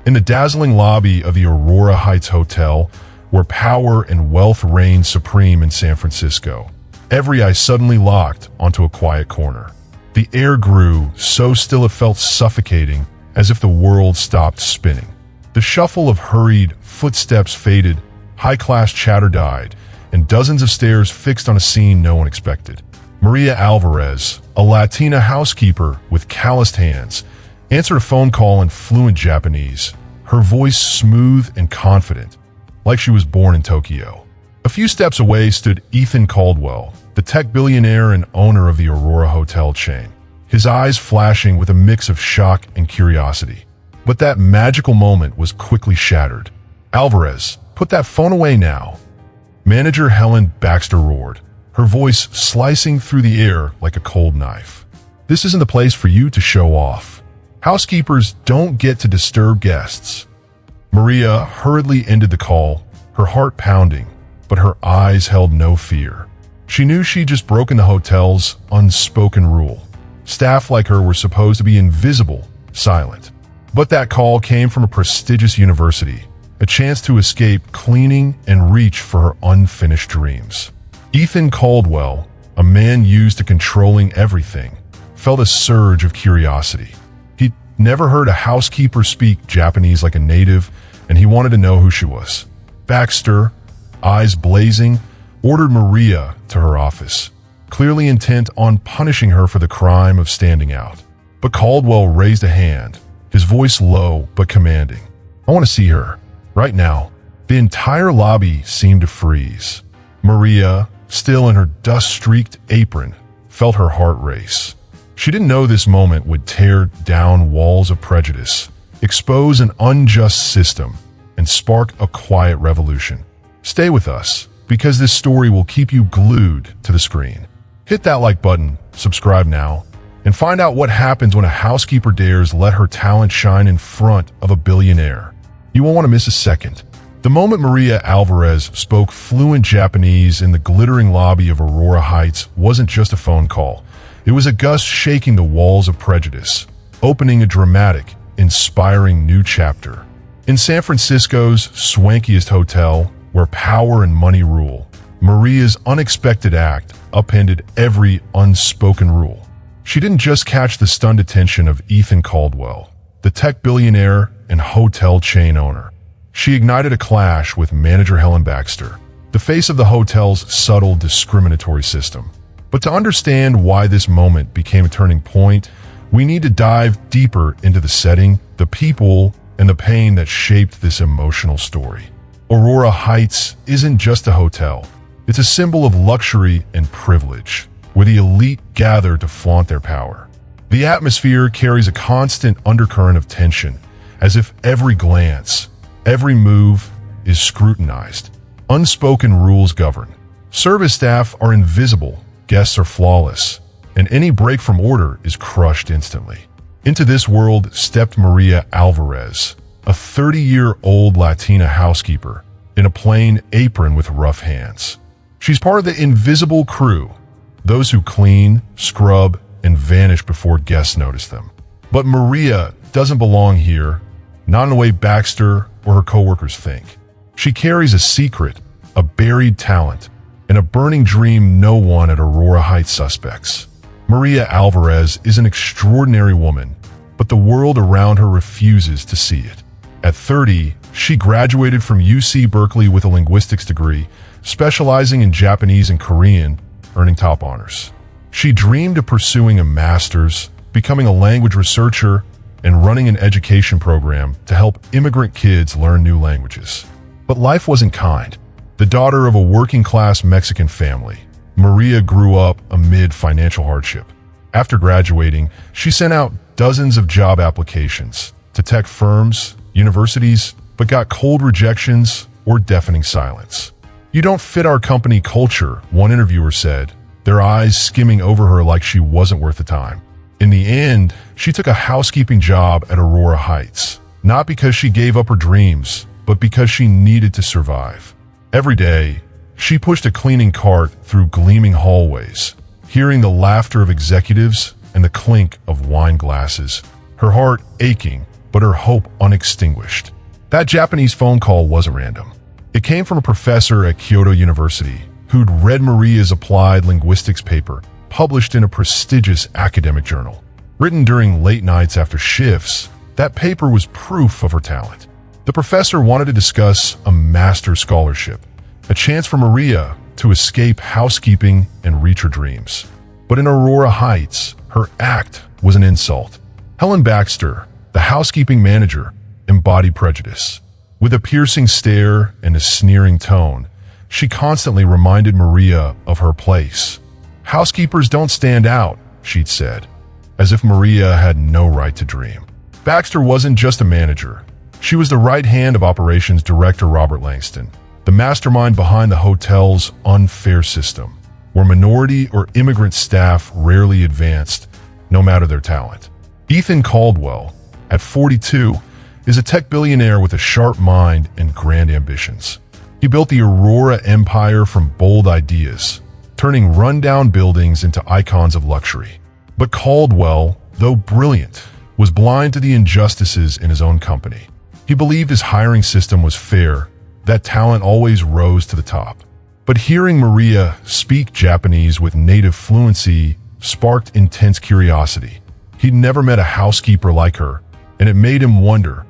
In the dazzling lobby of the Aurora Heights Hotel, where power and wealth reigned supreme in San Francisco, every eye suddenly locked onto a quiet corner. The air grew so still it felt suffocating, as if the world stopped spinning. The shuffle of hurried footsteps faded, high-class chatter died, and dozens of stares fixed on a scene no one expected. Maria Alvarez, a Latina housekeeper with calloused hands, answered a phone call in fluent Japanese, her voice smooth and confident, like she was born in Tokyo. A few steps away stood Ethan Caldwell, the tech billionaire and owner of the Aurora hotel chain, his eyes flashing with a mix of shock and curiosity. But that magical moment was quickly shattered. "Alvarez, put that phone away now," Manager Helen Baxter roared, her voice slicing through the air like a cold knife. "This isn't the place for you to show off. Housekeepers don't get to disturb guests." Maria hurriedly ended the call, her heart pounding, but her eyes held no fear. She knew she'd just broken the hotel's unspoken rule. Staff like her were supposed to be invisible, silent. But that call came from a prestigious university, a chance to escape cleaning and reach for her unfinished dreams. Ethan Caldwell, a man used to controlling everything, felt a surge of curiosity. He'd never heard a housekeeper speak Japanese like a native, and he wanted to know who she was. Baxter, eyes blazing, ordered Maria to her office, clearly intent on punishing her for the crime of standing out. But Caldwell raised a hand, his voice low but commanding. "I want to see her. Right now." The entire lobby seemed to freeze. Maria, still in her dust-streaked apron, felt her heart race. She didn't know this moment would tear down walls of prejudice, expose an unjust system, and spark a quiet revolution. Stay with us, because this story will keep you glued to the screen. Hit that like button, subscribe now, and find out what happens when a housekeeper dares let her talent shine in front of a billionaire. You won't want to miss a second. The moment Maria Alvarez spoke fluent Japanese in the glittering lobby of Aurora Heights wasn't just a phone call. It was a gust shaking the walls of prejudice, opening a dramatic, inspiring new chapter. In San Francisco's swankiest hotel, where power and money rule, Maria's unexpected act upended every unspoken rule. She didn't just catch the stunned attention of Ethan Caldwell, the tech billionaire and hotel chain owner. She ignited a clash with manager Helen Baxter, the face of the hotel's subtle discriminatory system. But to understand why this moment became a turning point, we need to dive deeper into the setting, the people, and the pain that shaped this emotional story. Aurora Heights isn't just a hotel. It's a symbol of luxury and privilege, where the elite gather to flaunt their power. The atmosphere carries a constant undercurrent of tension, as if every glance, every move is scrutinized. Unspoken rules govern. Service staff are invisible, guests are flawless, and any break from order is crushed instantly. Into this world stepped Maria Alvarez, a 30-year-old Latina housekeeper, in a plain apron with rough hands. She's part of the invisible crew, those who clean, scrub, and vanish before guests notice them. But Maria doesn't belong here, not in the way Baxter or her coworkers think. She carries a secret, a buried talent, and a burning dream no one at Aurora Heights suspects. Maria Alvarez is an extraordinary woman, but the world around her refuses to see it. At 30, she graduated from UC Berkeley with a linguistics degree, specializing in Japanese and Korean, earning top honors. She dreamed of pursuing a master's, becoming a language researcher, and running an education program to help immigrant kids learn new languages. But life wasn't kind. The daughter of a working-class Mexican family, Maria grew up amid financial hardship. After graduating, she sent out dozens of job applications to tech firms, universities, but got cold rejections or deafening silence. "You don't fit our company culture," one interviewer said, their eyes skimming over her like she wasn't worth the time. In the end, she took a housekeeping job at Aurora Heights, not because she gave up her dreams, but because she needed to survive. Every day, she pushed a cleaning cart through gleaming hallways, hearing the laughter of executives and the clink of wine glasses, her heart aching but her hope unextinguished. That Japanese phone call wasn't random. It came from a professor at Kyoto University who'd read Maria's applied linguistics paper published in a prestigious academic journal. Written during late nights after shifts, that paper was proof of her talent. The professor wanted to discuss a master's scholarship, a chance for Maria to escape housekeeping and reach her dreams. But in Aurora Heights, her act was an insult. Helen Baxter, the housekeeping manager, embodied prejudice. With a piercing stare and a sneering tone, she constantly reminded Maria of her place. "Housekeepers don't stand out," she'd said, as if Maria had no right to dream. Baxter wasn't just a manager. She was the right hand of operations director Robert Langston, the mastermind behind the hotel's unfair system, where minority or immigrant staff rarely advanced, no matter their talent. Ethan Caldwell, at 42, is a tech billionaire with a sharp mind and grand ambitions. He built the Aurora empire from bold ideas, turning rundown buildings into icons of luxury. But Caldwell, though brilliant, was blind to the injustices in his own company. He believed his hiring system was fair, that talent always rose to the top. But hearing Maria speak Japanese with native fluency sparked intense curiosity. He'd never met a housekeeper like her, and it made him wonder,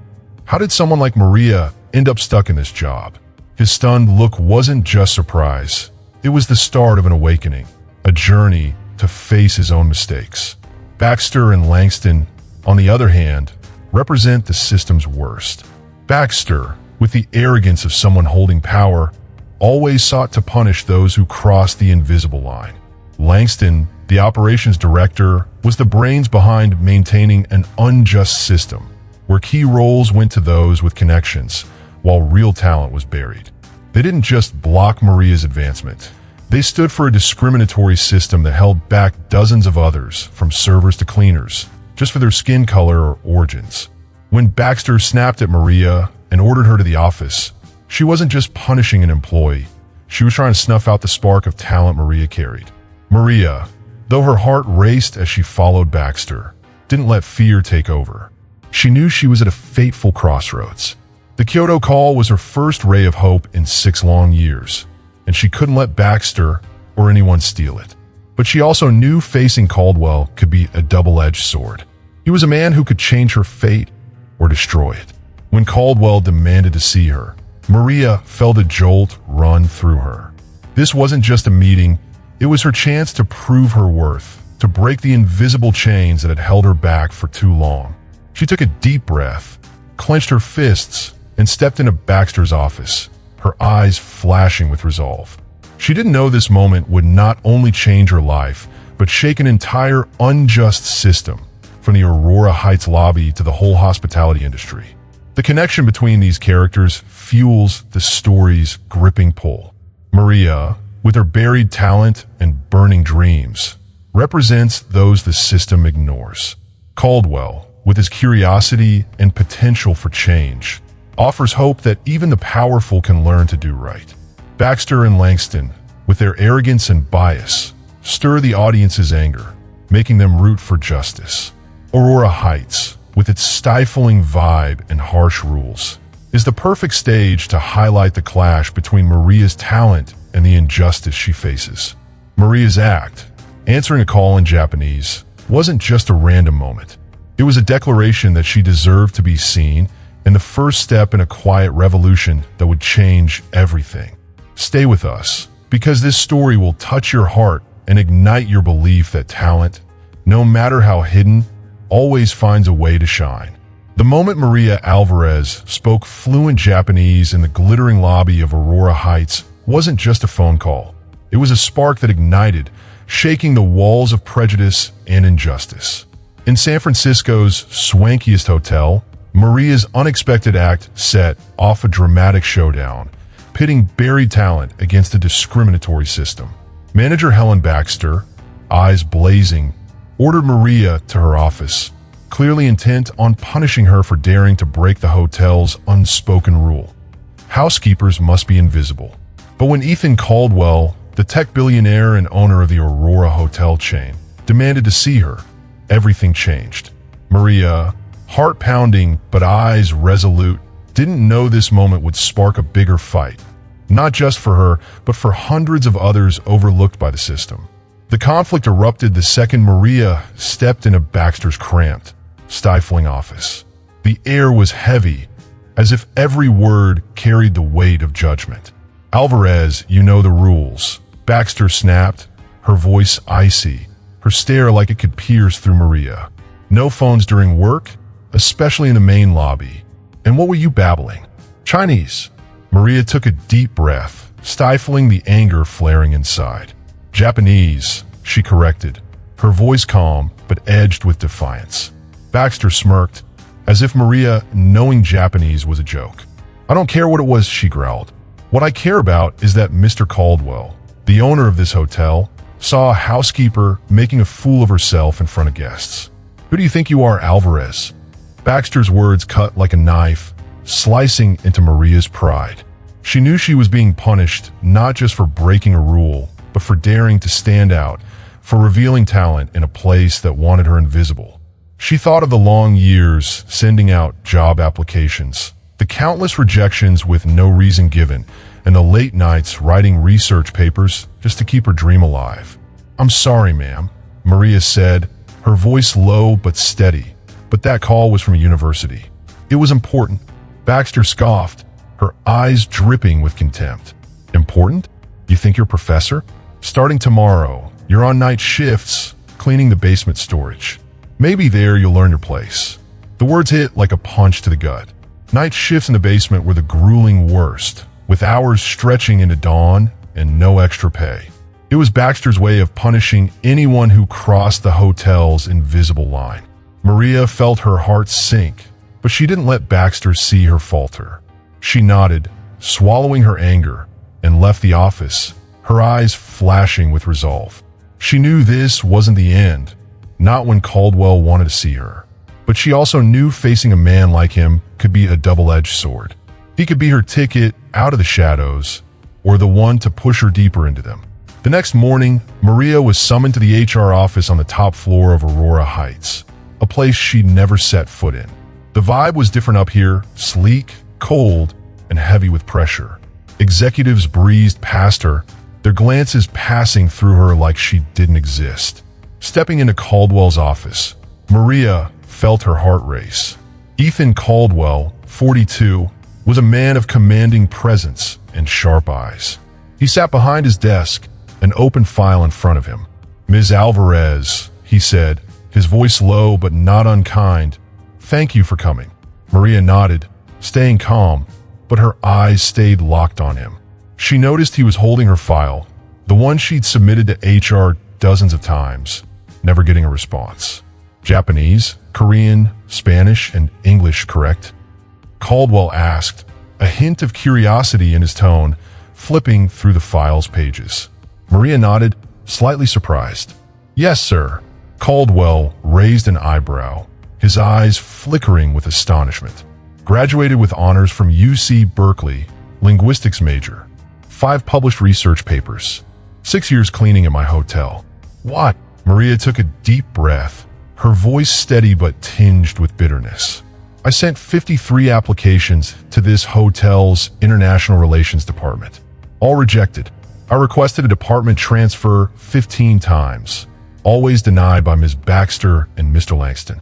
how did someone like Maria end up stuck in this job? His stunned look wasn't just surprise. It was the start of an awakening, a journey to face his own mistakes. Baxter and Langston, on the other hand, represent the system's worst. Baxter, with the arrogance of someone holding power, always sought to punish those who crossed the invisible line. Langston, the operations director, was the brains behind maintaining an unjust system, where key roles went to those with connections, while real talent was buried. They didn't just block Maria's advancement. They stood for a discriminatory system that held back dozens of others, from servers to cleaners, just for their skin color or origins. When Baxter snapped at Maria and ordered her to the office, she wasn't just punishing an employee. She was trying to snuff out the spark of talent Maria carried. Maria, though her heart raced as she followed Baxter, didn't let fear take over. She knew she was at a fateful crossroads. The Kyoto call was her first ray of hope in 6 long years, and she couldn't let Baxter or anyone steal it. But she also knew facing Caldwell could be a double-edged sword. He was a man who could change her fate or destroy it. When Caldwell demanded to see her, Maria felt a jolt run through her. This wasn't just a meeting, it was her chance to prove her worth, to break the invisible chains that had held her back for too long. She took a deep breath, clenched her fists, and stepped into Baxter's office, her eyes flashing with resolve. She didn't know this moment would not only change her life, but shake an entire unjust system, from the Aurora Heights lobby to the whole hospitality industry. The connection between these characters fuels the story's gripping pull. Maria, with her buried talent and burning dreams, represents those the system ignores. Caldwell, with his curiosity and potential for change, offers hope that even the powerful can learn to do right. Baxter and Langston, with their arrogance and bias, stir the audience's anger, making them root for justice. Aurora Heights, with its stifling vibe and harsh rules, is the perfect stage to highlight the clash between Maria's talent and the injustice she faces. Maria's act, answering a call in Japanese, wasn't just a random moment. It was a declaration that she deserved to be seen, and the first step in a quiet revolution that would change everything. Stay with us, because this story will touch your heart and ignite your belief that talent, no matter how hidden, always finds a way to shine. The moment Maria Alvarez spoke fluent Japanese in the glittering lobby of Aurora Heights wasn't just a phone call. It was a spark that ignited, shaking the walls of prejudice and injustice. In San Francisco's swankiest hotel, Maria's unexpected act set off a dramatic showdown, pitting buried talent against a discriminatory system. Manager Helen Baxter, eyes blazing, ordered Maria to her office, clearly intent on punishing her for daring to break the hotel's unspoken rule. Housekeepers must be invisible. But when Ethan Caldwell, the tech billionaire and owner of the Aurora hotel chain, demanded to see her, everything changed. Maria, heart pounding but eyes resolute, didn't know this moment would spark a bigger fight. Not just for her, but for hundreds of others overlooked by the system. The conflict erupted the second Maria stepped into Baxter's cramped, stifling office. The air was heavy, as if every word carried the weight of judgment. "Alvarez, you know the rules," Baxter snapped, her voice icy, her stare like it could pierce through Maria. "No phones during work, especially in the main lobby. And what were you babbling?" "Chinese." Maria took a deep breath, stifling the anger flaring inside. "Japanese," she corrected, her voice calm but edged with defiance. Baxter smirked, as if Maria knowing Japanese was a joke. "I don't care what it was," she growled. "What I care about is that Mr. Caldwell, the owner of this hotel, saw a housekeeper making a fool of herself in front of guests. Who do you think you are, Alvarez?" Baxter's words cut like a knife, slicing into Maria's pride. She knew she was being punished not just for breaking a rule, but for daring to stand out, for revealing talent in a place that wanted her invisible. She thought of the long years sending out job applications, the countless rejections with no reason given, and the late nights writing research papers just to keep her dream alive. "I'm sorry, ma'am," Maria said, her voice low but steady. "But that call was from a university. It was important." Baxter scoffed, her eyes dripping with contempt. "Important? You think you're a professor? Starting tomorrow, you're on night shifts, cleaning the basement storage. Maybe there you'll learn your place." The words hit like a punch to the gut. Night shifts in the basement were the grueling worst, with hours stretching into dawn and no extra pay. It was Baxter's way of punishing anyone who crossed the hotel's invisible line. Maria felt her heart sink, but she didn't let Baxter see her falter. She nodded, swallowing her anger, and left the office, her eyes flashing with resolve. She knew this wasn't the end, not when Caldwell wanted to see her. But she also knew facing a man like him could be a double-edged sword. He could be her ticket out of the shadows, or the one to push her deeper into them. The next morning, Maria was summoned to the HR office on the top floor of Aurora Heights, a place she'd never set foot in. The vibe was different up here, sleek, cold, and heavy with pressure. Executives breezed past her, their glances passing through her like she didn't exist. Stepping into Caldwell's office, Maria felt her heart race. Ethan Caldwell, 42, was a man of commanding presence and sharp eyes. He sat behind his desk, an open file in front of him. "Ms. Alvarez," he said, his voice low but not unkind, "thank you for coming." Maria nodded, staying calm, but her eyes stayed locked on him. She noticed he was holding her file, the one she'd submitted to HR dozens of times, never getting a response. "Japanese, Korean, Spanish, and English, correct?" Caldwell asked, a hint of curiosity in his tone, flipping through the file's pages. Maria nodded, slightly surprised. "Yes, sir." Caldwell raised an eyebrow, his eyes flickering with astonishment. "Graduated with honors from UC Berkeley, linguistics major. 5 published research papers. 6 years cleaning at my hotel." "What?" Maria took a deep breath, her voice steady but tinged with bitterness. "I sent 53 applications to this hotel's international relations department. All rejected. I requested a department transfer 15 times. Always denied by Ms. Baxter and Mr. Langston."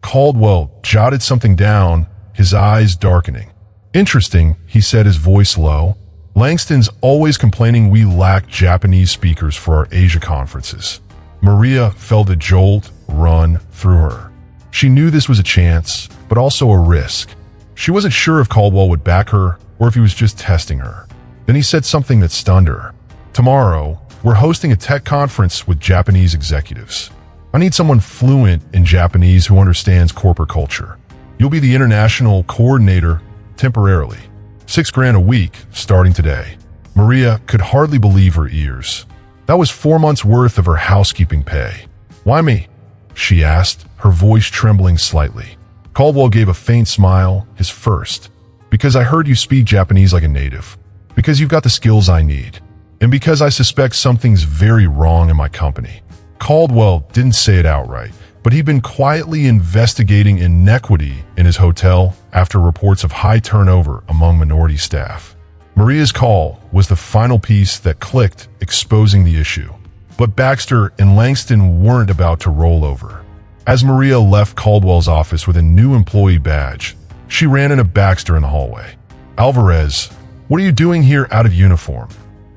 Caldwell jotted something down, his eyes darkening. "Interesting," he said, his voice low. "Langston's always complaining we lack Japanese speakers for our Asia conferences." Maria felt a jolt run through her. She knew this was a chance, but also a risk. She wasn't sure if Caldwell would back her or if he was just testing her. Then he said something that stunned her. "Tomorrow, we're hosting a tech conference with Japanese executives. I need someone fluent in Japanese who understands corporate culture. You'll be the international coordinator temporarily. $6,000 a week starting today." Maria could hardly believe her ears. That was 4 months' worth of her housekeeping pay. "Why me?" she asked, her voice trembling slightly. Caldwell gave a faint smile, his first. "Because I heard you speak Japanese like a native. Because you've got the skills I need. And because I suspect something's very wrong in my company." Caldwell didn't say it outright, but he'd been quietly investigating inequity in his hotel after reports of high turnover among minority staff. Maria's call was the final piece that clicked, exposing the issue. But Baxter and Langston weren't about to roll over. As Maria left Caldwell's office with a new employee badge, she ran into Baxter in the hallway. "Alvarez, what are you doing here out of uniform?"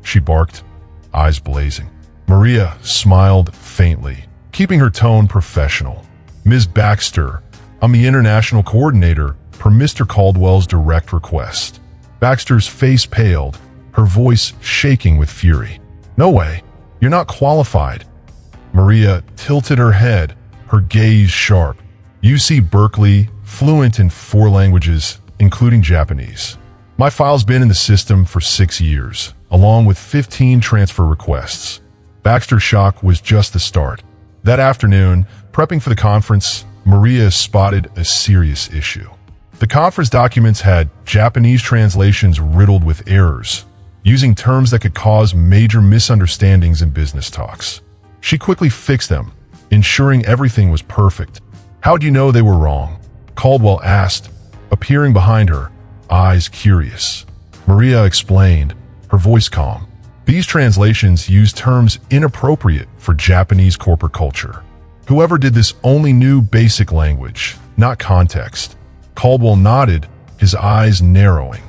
she barked, eyes blazing. Maria smiled faintly, keeping her tone professional. "Ms. Baxter, I'm the international coordinator per Mr. Caldwell's direct request." Baxter's face paled, her voice shaking with fury. "No way, you're not qualified." Maria tilted her head, her gaze sharp. "UC Berkeley, fluent in 4 languages, including Japanese. My file's been in the system for 6 years, along with 15 transfer requests." Baxter's shock was just the start. That afternoon, prepping for the conference, Maria spotted a serious issue. The conference documents had Japanese translations riddled with errors, using terms that could cause major misunderstandings in business talks. She quickly fixed them, ensuring everything was perfect. "How'd you know they were wrong?" Caldwell asked, appearing behind her, eyes curious. Maria explained, her voice calm. "These translations use terms inappropriate for Japanese corporate culture. Whoever did this only knew basic language, not context." Caldwell nodded, his eyes narrowing.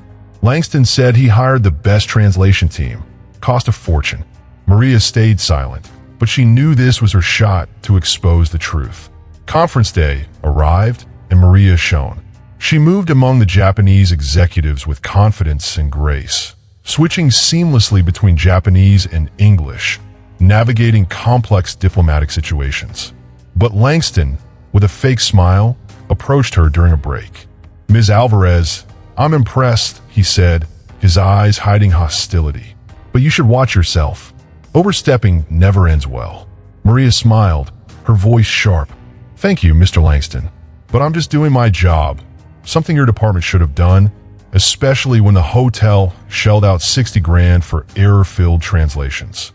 Langston said he hired the best translation team. Cost a fortune. Maria stayed silent, but she knew this was her shot to expose the truth. Conference day arrived, and Maria shone. She moved among the Japanese executives with confidence and grace, switching seamlessly between Japanese and English, navigating complex diplomatic situations. But Langston, with a fake smile, approached her during a break. "Ms. Alvarez, I'm impressed," he said, his eyes hiding hostility. "But you should watch yourself. Overstepping never ends well." Maria smiled, her voice sharp. "Thank you, Mr. Langston, but I'm just doing my job, something your department should have done, especially when the hotel shelled out 60 grand for error-filled translations."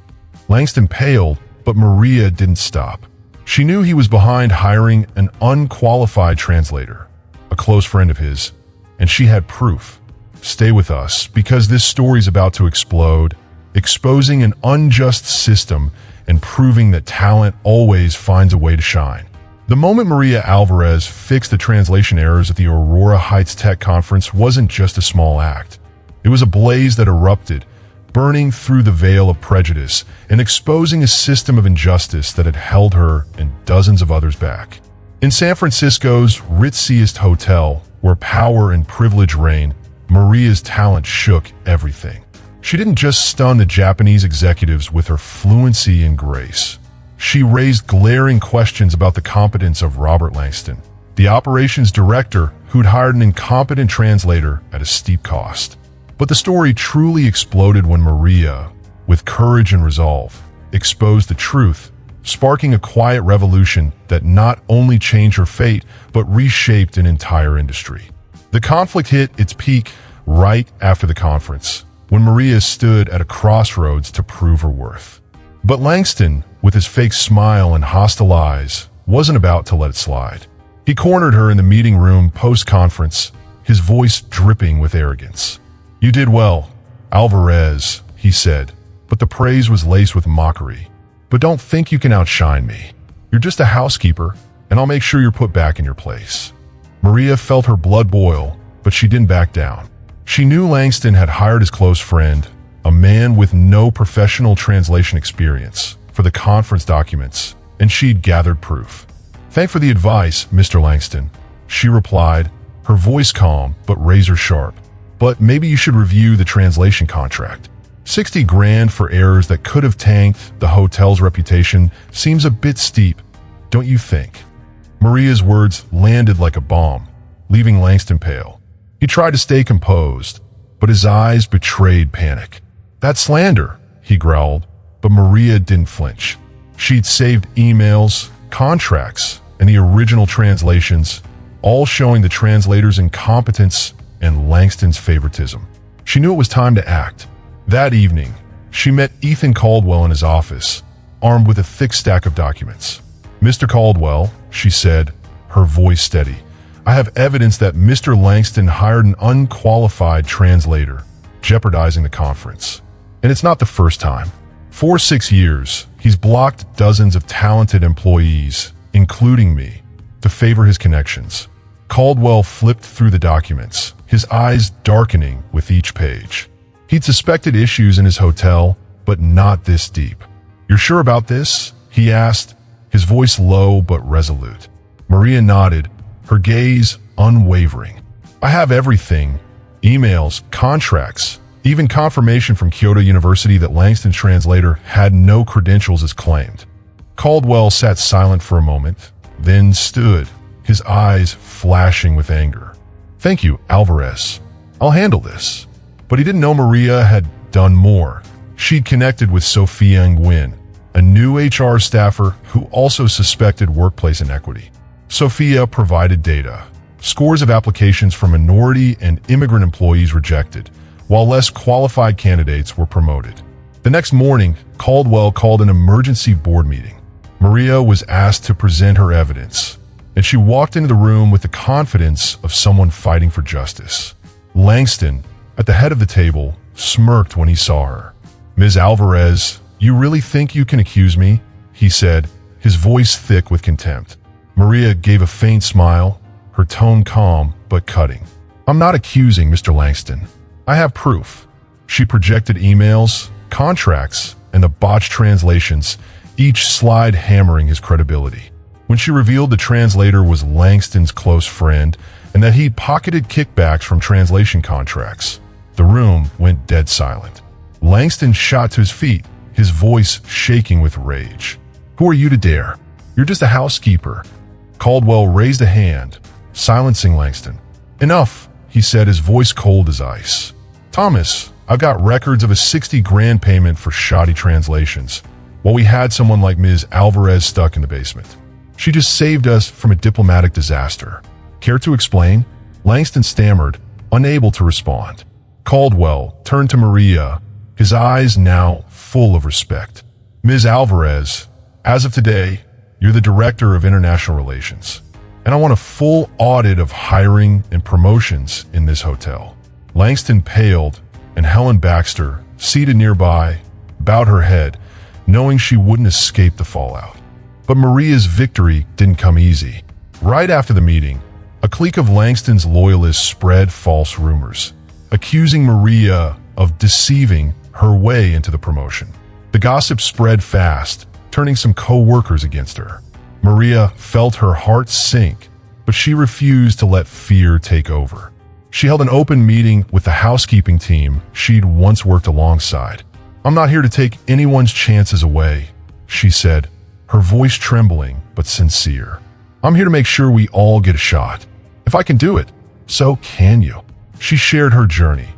Langston paled, but Maria didn't stop. She knew he was behind hiring an unqualified translator, a close friend of his, and she had proof. "Stay with us, because this story's about to explode, exposing an unjust system and proving that talent always finds a way to shine." The moment Maria Alvarez fixed the translation errors at the Aurora Heights Tech Conference wasn't just a small act. It was a blaze that erupted, burning through the veil of prejudice and exposing a system of injustice that had held her and dozens of others back. In San Francisco's ritziest hotel, where power and privilege reign, Maria's talent shook everything. She didn't just stun the Japanese executives with her fluency and grace. She raised glaring questions about the competence of Robert Langston, the operations director who'd hired an incompetent translator at a steep cost. But the story truly exploded when Maria, with courage and resolve, exposed the truth, sparking a quiet revolution that not only changed her fate, but reshaped an entire industry. The conflict hit its peak right after the conference, when Maria stood at a crossroads to prove her worth. But Langston, with his fake smile and hostile eyes, wasn't about to let it slide. He cornered her in the meeting room post-conference, his voice dripping with arrogance. "You did well, Alvarez," he said, but the praise was laced with mockery. "But don't think you can outshine me. You're just a housekeeper, and I'll make sure you're put back in your place." Maria felt her blood boil, but she didn't back down. She knew Langston had hired his close friend, a man with no professional translation experience, for the conference documents, and she'd gathered proof. "Thanks for the advice, Mr. Langston," she replied, her voice calm but razor sharp. "But maybe you should review the translation contract. 60 grand for errors that could have tanked the hotel's reputation seems a bit steep, don't you think?" Maria's words landed like a bomb, leaving Langston pale. He tried to stay composed, but his eyes betrayed panic. "That's slander," he growled, but Maria didn't flinch. She'd saved emails, contracts, and the original translations, all showing the translator's incompetence and Langston's favoritism. She knew it was time to act. That evening, she met Ethan Caldwell in his office, armed with a thick stack of documents. "Mr. Caldwell," she said, her voice steady. "I have evidence that Mr. Langston hired an unqualified translator, jeopardizing the conference. And it's not the first time. For 6 years, he's blocked dozens of talented employees, including me, to favor his connections." Caldwell flipped through the documents, his eyes darkening with each page. He'd suspected issues in his hotel, but not this deep. "You're sure about this?" he asked, his voice low but resolute. Maria nodded, her gaze unwavering. "I have everything. Emails, contracts, even confirmation from Kyoto University that Langston's translator had no credentials as claimed." Caldwell sat silent for a moment, then stood, his eyes flashing with anger. "Thank you, Alvarez. I'll handle this." But he didn't know Maria had done more. She'd connected with Sophia Nguyen, a new HR staffer who also suspected workplace inequity. Sophia provided data. Scores of applications from minority and immigrant employees rejected, while less qualified candidates were promoted. The next morning, Caldwell called an emergency board meeting. Maria was asked to present her evidence, and she walked into the room with the confidence of someone fighting for justice. Langston, at the head of the table, smirked when he saw her. "Ms. Alvarez, you really think you can accuse me?" he said, his voice thick with contempt. Maria gave a faint smile, her tone calm but cutting. "I'm not accusing Mr. Langston. I have proof." She projected emails, contracts, and the botched translations, each slide hammering his credibility. When she revealed the translator was Langston's close friend and that he'd pocketed kickbacks from translation contracts, the room went dead silent. Langston shot to his feet, his voice shaking with rage. "Who are you to dare? You're just a housekeeper." Caldwell raised a hand, silencing Langston. "Enough," he said, his voice cold as ice. "Thomas, I've got records of a 60 grand payment for shoddy translations, while we had someone like Ms. Alvarez stuck in the basement. She just saved us from a diplomatic disaster." "Care to explain?" Langston stammered, unable to respond. Caldwell turned to Maria, his eyes now full of respect. "Ms. Alvarez, as of today, you're the Director of International Relations, and I want a full audit of hiring and promotions in this hotel." Langston paled, and Helen Baxter, seated nearby, bowed her head, knowing she wouldn't escape the fallout. But Maria's victory didn't come easy. Right after the meeting, a clique of Langston's loyalists spread false rumors, accusing Maria of deceiving her way into the promotion. The gossip spread fast, turning some co-workers against her. Maria felt her heart sink, but she refused to let fear take over. She held an open meeting with the housekeeping team she'd once worked alongside. "I'm not here to take anyone's chances away," she said, her voice trembling but sincere. "I'm here to make sure we all get a shot. If I can do it, so can you." She shared her journey,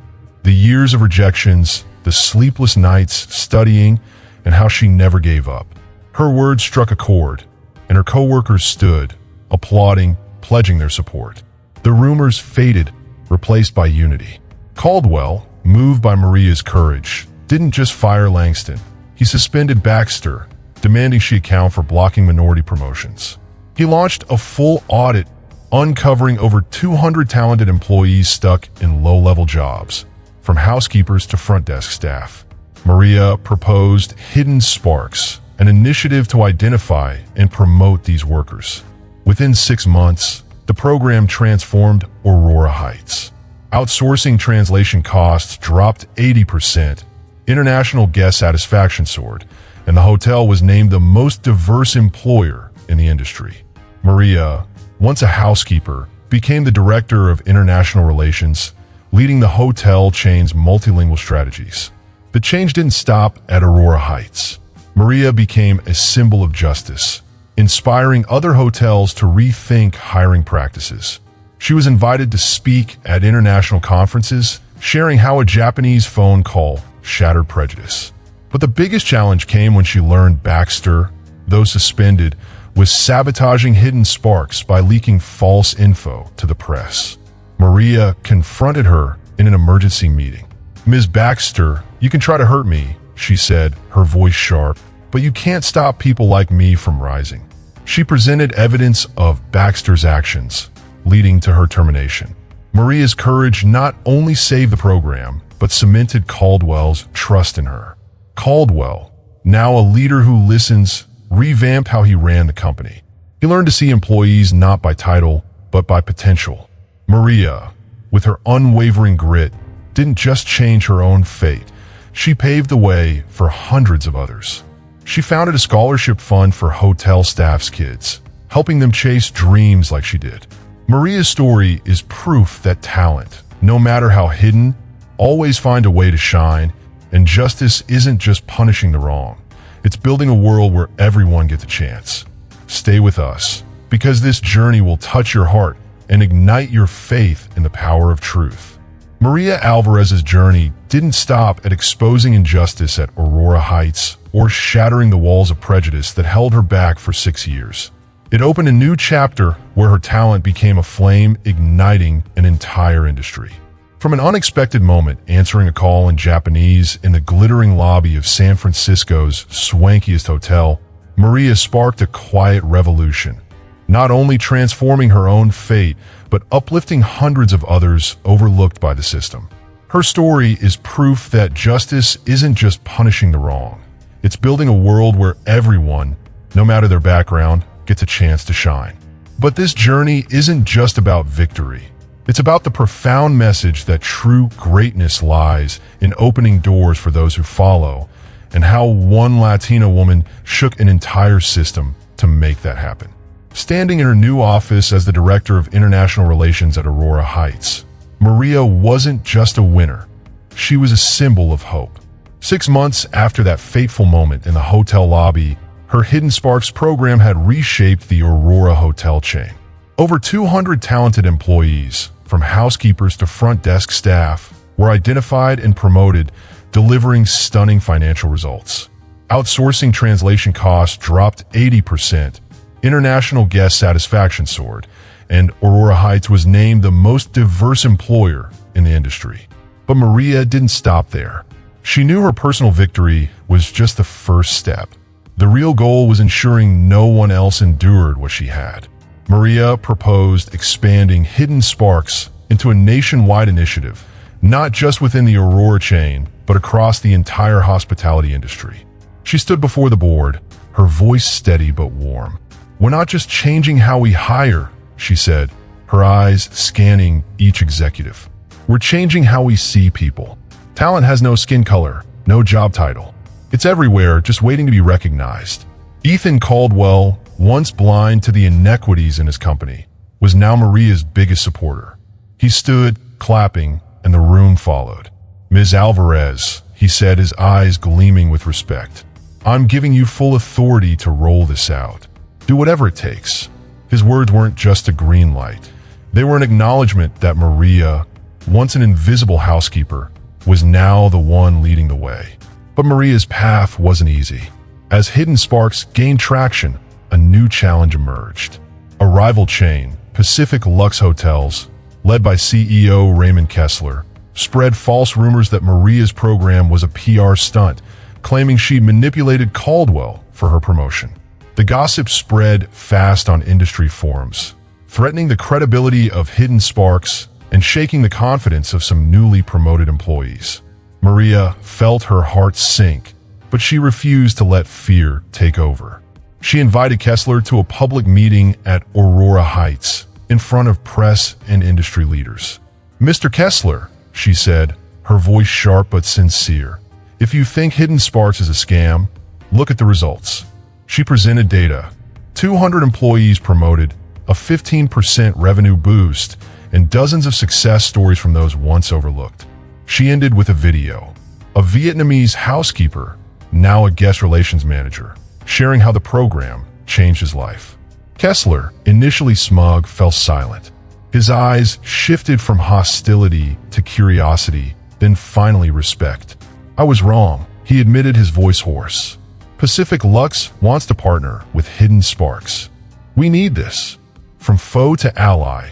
the years of rejections, the sleepless nights studying, and how she never gave up. Her words struck a chord, and her co-workers stood, applauding, pledging their support. The rumors faded, replaced by unity. Caldwell, moved by Maria's courage, didn't just fire Langston. He suspended Baxter, demanding she account for blocking minority promotions. He launched a full audit, uncovering over 200 talented employees stuck in low-level jobs, from housekeepers to front desk staff. Maria proposed Hidden Sparks, an initiative to identify and promote these workers. Within 6 months, the program transformed Aurora Heights. Outsourcing translation costs dropped 80%, international guest satisfaction soared, and the hotel was named the most diverse employer in the industry. Maria, once a housekeeper, became the Director of International Relations, leading the hotel chain's multilingual strategies. The change didn't stop at Aurora Heights. Maria became a symbol of justice, inspiring other hotels to rethink hiring practices. She was invited to speak at international conferences, sharing how a Japanese phone call shattered prejudice. But the biggest challenge came when she learned Baxter, though suspended, was sabotaging Hidden Sparks by leaking false info to the press. Maria confronted her in an emergency meeting. "Ms. Baxter, you can try to hurt me," she said, her voice sharp, "but you can't stop people like me from rising." She presented evidence of Baxter's actions, leading to her termination. Maria's courage not only saved the program, but cemented Caldwell's trust in her. Caldwell, now a leader who listens, revamped how he ran the company. He learned to see employees not by title, but by potential. Maria, with her unwavering grit, didn't just change her own fate. She paved the way for hundreds of others. She founded a scholarship fund for hotel staff's kids, helping them chase dreams like she did. Maria's story is proof that talent, no matter how hidden, always find a way to shine, and justice isn't just punishing the wrong. It's building a world where everyone gets a chance. Stay with us, because this journey will touch your heart and ignite your faith in the power of truth. Maria Alvarez's journey didn't stop at exposing injustice at Aurora Heights or shattering the walls of prejudice that held her back for 6 years. It opened a new chapter where her talent became a flame igniting an entire industry. From an unexpected moment answering a call in Japanese in the glittering lobby of San Francisco's swankiest hotel, Maria sparked a quiet revolution, not only transforming her own fate, but uplifting hundreds of others overlooked by the system. Her story is proof that justice isn't just punishing the wrong. It's building a world where everyone, no matter their background, gets a chance to shine. But this journey isn't just about victory. It's about the profound message that true greatness lies in opening doors for those who follow, and how one Latina woman shook an entire system to make that happen. Standing in her new office as the Director of International Relations at Aurora Heights, Maria wasn't just a winner. She was a symbol of hope. 6 months after that fateful moment in the hotel lobby, her Hidden Sparks program had reshaped the Aurora hotel chain. Over 200 talented employees, from housekeepers to front desk staff, were identified and promoted, delivering stunning financial results. Outsourcing translation costs dropped 80%, international guest satisfaction soared, and Aurora Heights was named the most diverse employer in the industry. But Maria didn't stop there. She knew her personal victory was just the first step. The real goal was ensuring no one else endured what she had. Maria proposed expanding Hidden Sparks into a nationwide initiative, not just within the Aurora chain, but across the entire hospitality industry. She stood before the board, her voice steady but warm. "We're not just changing how we hire," she said, her eyes scanning each executive. "We're changing how we see people. Talent has no skin color, no job title. It's everywhere, just waiting to be recognized." Ethan Caldwell, once blind to the inequities in his company, was now Maria's biggest supporter. He stood, clapping, and the room followed. "Ms. Alvarez," he said, his eyes gleaming with respect, "I'm giving you full authority to roll this out. Do whatever it takes." His words weren't just a green light. They were an acknowledgement that Maria, once an invisible housekeeper, was now the one leading the way. But Maria's path wasn't easy. As Hidden Sparks gained traction, a new challenge emerged. A rival chain, Pacific Lux Hotels, led by CEO Raymond Kessler, spread false rumors that Maria's program was a PR stunt, claiming she manipulated Caldwell for her promotion. The gossip spread fast on industry forums, threatening the credibility of Hidden Sparks and shaking the confidence of some newly promoted employees. Maria felt her heart sink, but she refused to let fear take over. She invited Kessler to a public meeting at Aurora Heights in front of press and industry leaders. "Mr. Kessler," she said, her voice sharp but sincere, "if you think Hidden Sparks is a scam, look at the results." She presented data: 200 employees promoted, a 15% revenue boost, and dozens of success stories from those once overlooked. She ended with a video. A Vietnamese housekeeper, now a guest relations manager, sharing how the program changed his life. Kessler, initially smug, fell silent. His eyes shifted from hostility to curiosity, then finally respect. "I was wrong," he admitted, his voice hoarse. "Pacific Lux wants to partner with Hidden Sparks. We need this." From foe to ally,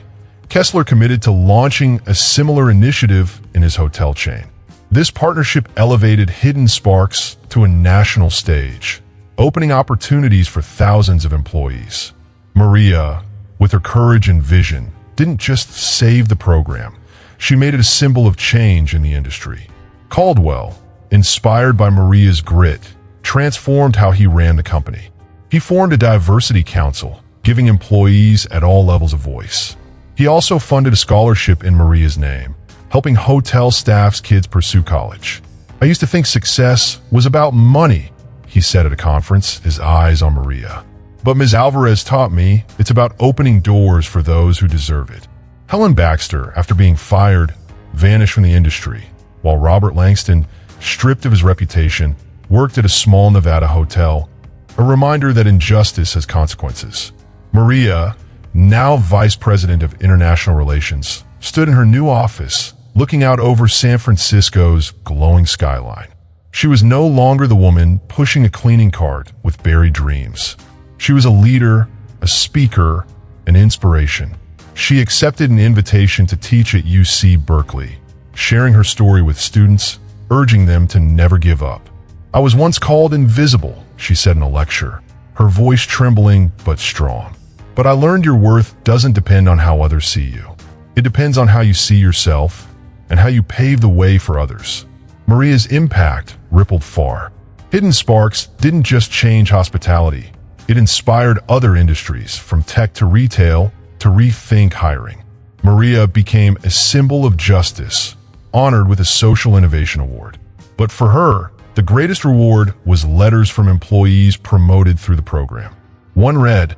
Kessler committed to launching a similar initiative in his hotel chain. This partnership elevated Hidden Sparks to a national stage. opening opportunities for thousands of employees. Maria, with her courage and vision, didn't just save the program. She made it a symbol of change in the industry. Caldwell, inspired by Maria's grit, transformed how he ran the company. He formed a diversity council, giving employees at all levels a voice. He also funded a scholarship in Maria's name, helping hotel staff's kids pursue college. "I used to think success was about money," he said at a conference, his eyes on Maria. "But Ms. Alvarez taught me it's about opening doors for those who deserve it." Helen Baxter, after being fired, vanished from the industry, while Robert Langston, stripped of his reputation, worked at a small Nevada hotel, a reminder that injustice has consequences. Maria, now Vice President of International Relations, stood in her new office, looking out over San Francisco's glowing skyline. She was no longer the woman pushing a cleaning cart with buried dreams. She was a leader, a speaker, an inspiration. She accepted an invitation to teach at UC Berkeley, sharing her story with students, urging them to never give up. "I was once called invisible," she said in a lecture, her voice trembling but strong. "But I learned your worth doesn't depend on how others see you. It depends on how you see yourself and how you pave the way for others." Maria's impact rippled far. Hidden Sparks didn't just change hospitality. It inspired other industries, from tech to retail, to rethink hiring. Maria became a symbol of justice, honored with a Social Innovation Award. But for her, the greatest reward was letters from employees promoted through the program. One read,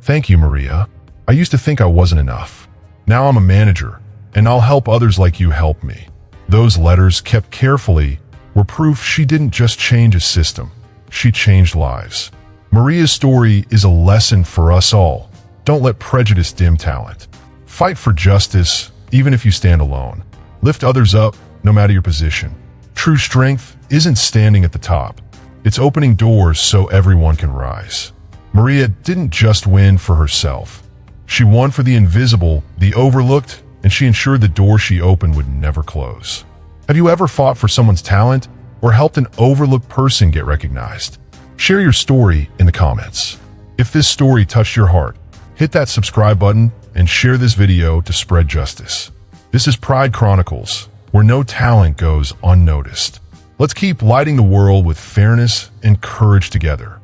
"Thank you, Maria. I used to think I wasn't enough. Now I'm a manager, and I'll help others like you help me." Those letters, kept carefully, were proof she didn't just change a system, she changed lives. Maria's story is a lesson for us all. Don't let prejudice dim talent. Fight for justice, even if you stand alone. Lift others up, no matter your position. True strength isn't standing at the top. It's opening doors so everyone can rise. Maria didn't just win for herself. She won for the invisible, the overlooked, and she ensured the door she opened would never close. Have you ever fought for someone's talent or helped an overlooked person get recognized? Share your story in the comments. If this story touched your heart, hit that subscribe button and share this video to spread justice. This is Pride Chronicles, where no talent goes unnoticed. Let's keep lighting the world with fairness and courage together.